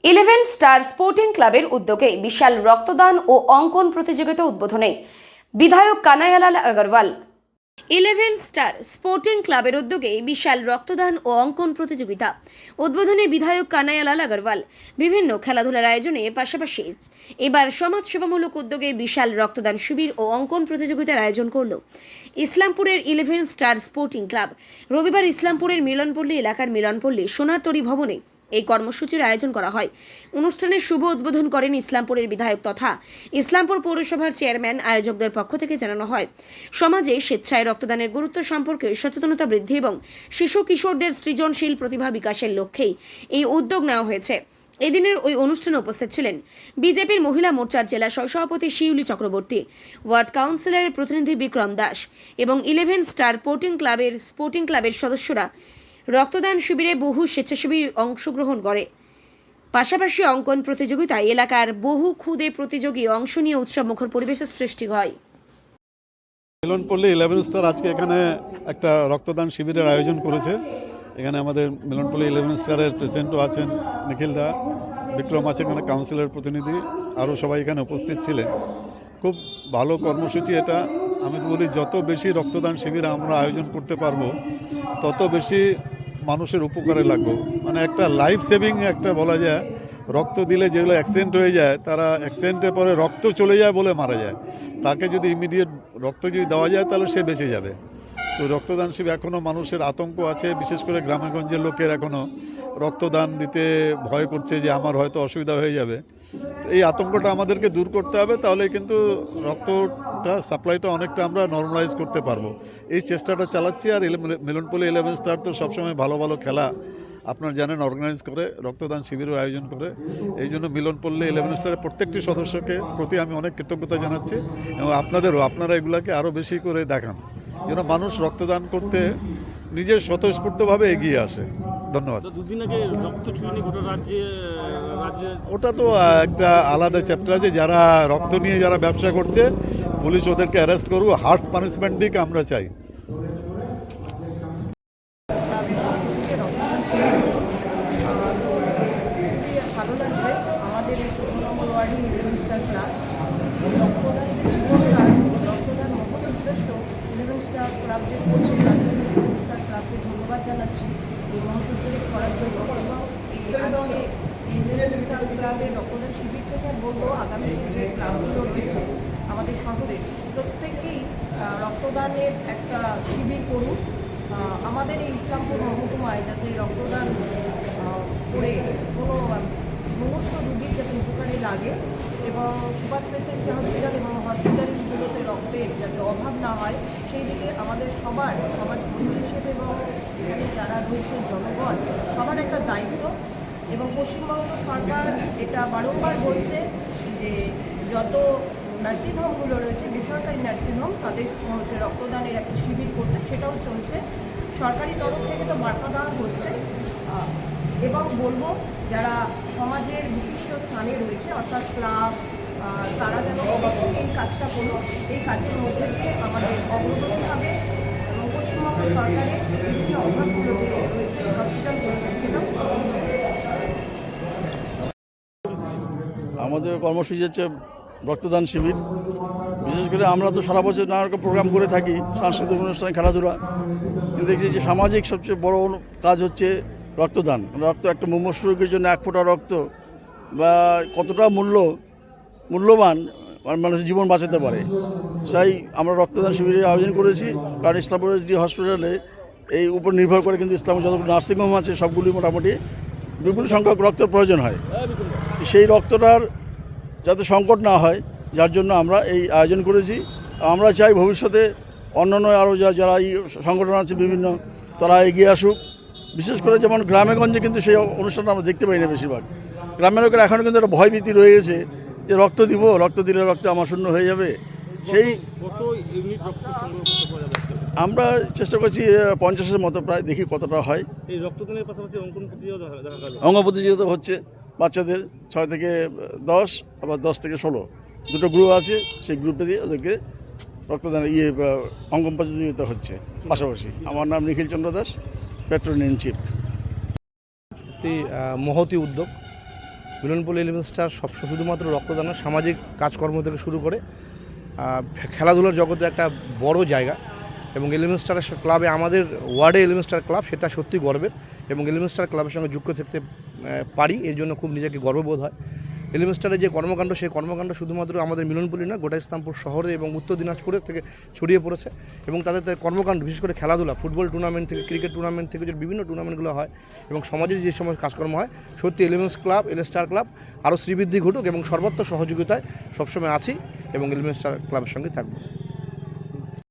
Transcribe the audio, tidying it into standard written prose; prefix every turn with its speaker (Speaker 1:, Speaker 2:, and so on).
Speaker 1: 11 star sporting ক্লাবের উদ্যোগে বিশাল রক্তদান ও অঙ্কন প্রতিযোগিতা উদ্বোধনে বিধায়ক কানাইয়ালাল আগরওয়াল। 11 স্টার স্পোর্টিং ক্লাবের উদ্যোগে বিশাল রক্তদান ও অঙ্কন প্রতিযোগিতা উদ্বোধনে বিধায়ক কানাইয়ালাল আগরওয়াল। বিভিন্ন খেলাধুলার আয়োজনে পাশাপাশি এবার সমাজসেবামূলক উদ্যোগে বিশাল রক্তদান শিবির ও অঙ্কন প্রতিযোগিতার আয়োজন করল ইসলামপুরের 11 স্টার স্পোর্টিং ক্লাব। রবিবার ইসলামপুরের মিলনপল্লী এলাকার মিলনপল্লী সোনারতরী ভবনে এই কর্মসূচির আয়োজন করা হয়। অনুষ্ঠানের শুভ উদ্বোধন করেন ইসলামপুরের বিধায়ক তথা ইসলামপুর পৌরসভার চেয়ারম্যান। আয়োজকদের পক্ষ থেকে জানানো হয়, সমাজে স্বেচ্ছায় রক্তদানের গুরুত্ব সম্পর্কে সচেতনতা বৃদ্ধি এবং শিশু কিশোরদের সৃজনশীল প্রতিভা বিকাশের লক্ষ্যেই এই উদ্যোগ নেওয়া হয়েছে। এদিনের ওই অনুষ্ঠানে উপস্থিত ছিলেন বিজেপির মহিলা মোর্চার জেলা সহসভাপতি শিউলি চক্রবর্তী, ওয়ার্ড কাউন্সিলরের প্রতিনিধি বিক্রম দাস এবং 11 স্টার স্পোর্টিং ক্লাবের সদস্যরা। রক্তদান শিবিরে বহু স্বেচ্ছাসেবী অংশগ্রহণ করে। পাশাপাশি অঙ্কন প্রতিযোগিতায় এলাকার বহু ক্ষুদে প্রতিযোগী অংশ নিয়ে উৎসবমুখর পরিবেশের সৃষ্টি হয়।
Speaker 2: মিলনপল্লী 11 স্টার আজকে এখানে একটা রক্তদান শিবিরের আয়োজন করেছে। এখানে আমাদের মিলনপল্লী 11 স্টারের প্রেসিডেন্টও আছেন, নিখিল দা, বিক্রম আছে, এখানে কাউন্সিলর প্রতিনিধি, আরও সবাই এখানে উপস্থিত ছিলেন। খুব ভালো কর্মসূচি এটা। আমি তো বলি, যত বেশি রক্তদান শিবির আমরা আয়োজন করতে পারবো তত বেশি মানুষের উপকারে লাগবে। মানে একটা লাইফ সেভিং একটা বলা যায়। রক্ত দিলে যেগুলো অ্যাক্সিডেন্ট হয়ে যায়, তারা অ্যাক্সিডেন্টের পরে রক্ত চলে যায় বলে মারা যায়, তাকে যদি ইমিডিয়েট রক্ত যদি দেওয়া যায় তাহলে সে বেঁচে যাবে। তো রক্তদান শিবির এখনও মানুষের আতঙ্ক আছে, বিশেষ করে গ্রামেগঞ্জের লোকের এখনও রক্তদান দিতে ভয় করছে যে আমার হয়তো অসুবিধা হয়ে যাবে। এই আতঙ্কটা আমাদেরকে দূর করতে হবে, তাহলে কিন্তু রক্তটা সাপ্লাইটা অনেকটা আমরা নর্মালাইজ করতে পারবো। এই চেষ্টাটা চালাচ্ছি। আর মিলনপল্লী 11 স্টার তো সবসময় ভালো ভালো খেলা আপনারা জানেন অর্গানাইজ করে, রক্তদান শিবিরের আয়োজন করে। এই জন্য মিলনপল্লী 11 স্টারের প্রত্যেকটি সদস্যকে প্রতি আমি অনেক কৃতজ্ঞতা জানাচ্ছি এবং আপনারা এগুলাকে আরও বেশি করে দেখান যেন মানুষ রক্তদান করতে নিজের স্বতঃস্ফূর্তভাবে এগিয়ে আসে। ধন্যবাদ। ওটা তো একটা আলাদা চ্যাপ্টার আছে। যারা রক্ত নিয়ে যারা ব্যবসা করছে, পুলিশ ওদেরকে অ্যারেস্ট করুক, হার্শ পানিশমেন্ট দিক আমরা চাই।
Speaker 3: ভালো লাগছে আমাদের এই 14 নম্বর ওয়ার্ডে 11 স্টার ক্লাব রক্তদান জীবনদান, রক্তদান মহৎ উদ্দেশ্য 11 স্টার ক্লাব যে করছে, 11 স্টার ক্লাবকে ধন্যবাদ জানাচ্ছি এই মহৎ উদ্যোগ করার জন্য। এবং আজকে 11 স্টার ক্লাবের রক্তদান শিবির থেকে বলবো, আগামী যে ক্লাবগুলো রয়েছে আমাদের শহরে প্রত্যেকেই রক্তদানের একটা শিবির করুন। আমাদের এই ইসলামপুর মহকুমায় যাতে রক্তদান করে কোনো মুমূর্ষ রোগীর যাতে উপকারে লাগে এবং সুপার স্পেশালিটি হসপিটাল এবং হসপিটালগুলোতে রক্তের যাতে অভাব না হয়, সেই দিকে আমাদের সবার সমাজকর্মী হিসেবে এবং এখানে যারা রয়েছে জনগণ সবার একটা দায়িত্ব। এবং পশ্চিমবঙ্গ সরকার এটা বারংবার বলছে যে যত নার্সিংহোমগুলো রয়েছে, বেসরকারি নার্সিংহোম, তাদের হচ্ছে রক্তদানের একটা শিবির করতে, সেটাও চলছে। সরকারি তরফ থেকে তো বার্তা দেওয়া হচ্ছে। এবং বলবো যারা সমাজের বিশিষ্ট স্থানে রয়েছে অর্থাৎ ক্লাব, তারা যেন অবশ্যই এই কাজটা করুন। এই কাজের মধ্যে দিয়ে আমাদের অগ্রগতি হবে এবং পশ্চিমবঙ্গ সরকারের বিভিন্ন অভাবগুলো যে রয়েছে হসপিটালগুলোতে, সেটাও
Speaker 4: আমাদের কর্মসূচি হচ্ছে রক্তদান শিবির। বিশেষ করে আমরা তো সারা বছর নানা রকম প্রোগ্রাম করে থাকি, সাংস্কৃতিক অনুষ্ঠান, খেলাধুলা, কিন্তু দেখছি যে সামাজিক সবচেয়ে বড় কাজ হচ্ছে রক্তদান। রক্ত একটা মুমূর্ষু রোগীর জন্য 1 ফোঁটা রক্ত বা কতটা মূল্যবান মানুষের জীবন বাঁচাতে পারে। তাই আমরা রক্তদান শিবিরের আয়োজন করেছি। কারণ ইসলামপুর এসডি হসপিটালে এই উপর নির্ভর করে কিন্তু ইসলামপুর যতগুলো নার্সিংহোম আছে সবগুলি মোটামুটি বিপুল সংখ্যক রক্তের প্রয়োজন হয়। সেই রক্তটার যাতে সংকট না হয়, যার জন্য আমরা এই আয়োজন করেছি। আমরা চাই ভবিষ্যতে অন্যান্য আরও যারা এই সংগঠন আছে বিভিন্ন, তারা এগিয়ে আসুক। বিশেষ করে যেমন গ্রামেগঞ্জে কিন্তু সেই অনুষ্ঠানটা আমরা দেখতে পাই না বেশিরভাগ। গ্রামের লোকের এখনও কিন্তু একটা ভয়ভীতি রয়ে গেছে যে রক্ত দিলে রক্ত আমার শূন্য হয়ে যাবে। সেই আমরা চেষ্টা করছি 50-এর মতো প্রায়, দেখি কতটা হয়।
Speaker 5: এই রক্তদানের পাশাপাশি
Speaker 4: অঙ্গ প্রতিযোগিতা হচ্ছে বাচ্চাদের 6 থেকে 10, আবার 10 থেকে 16 দুটো গ্রুপ আছে। সেই গ্রুপে দিয়ে ওদেরকে রক্তদান অঙ্গন প্রতিযোগিতা হচ্ছে পাশাপাশি। আমার নাম নিখিল Chandra Das, petrol in chief.
Speaker 6: মহতি উদ্যোগ
Speaker 5: মিলনপল্লী 11 স্টার শুধুমাত্র রক্তদান না, সামাজিক কাজকর্ম থেকে শুরু করে খেলাধুলার জগতে একটা বড় জায়গা। এবং 11 স্টার ক্লাবে আমাদের ওয়ার্ডে 11 স্টার ক্লাব, সেটা সত্যি গর্বের। এবং 11 স্টার ক্লাবের সঙ্গে যুক্ত থাকতে পারি, এর জন্য খুব নিজেকে গর্ববোধ হয়। 11 স্টারের যে কর্মকাণ্ড, সেই কর্মকাণ্ড শুধুমাত্র আমাদের মিলনপল্লী না, গোটা ইসলামপুর শহরে এবং উত্তর দিনাজপুরের থেকে ছড়িয়ে পড়েছে। এবং তাদের কর্মকাণ্ড, বিশেষ করে খেলাধুলা, ফুটবল টুর্নামেন্ট থেকে ক্রিকেট টুর্নামেন্ট থেকে যে বিভিন্ন টুর্নামেন্টগুলো হয় এবং সমাজের যে সময় কাজকর্ম হয়, সত্যি 11 ক্লাব, 11 স্টার ক্লাব আরও শ্রীবৃদ্ধি ঘটুক এবং সর্বত্র সহযোগিতায় সবসময় আছি এবং 11 স্টার ক্লাবের সঙ্গে থাকবো।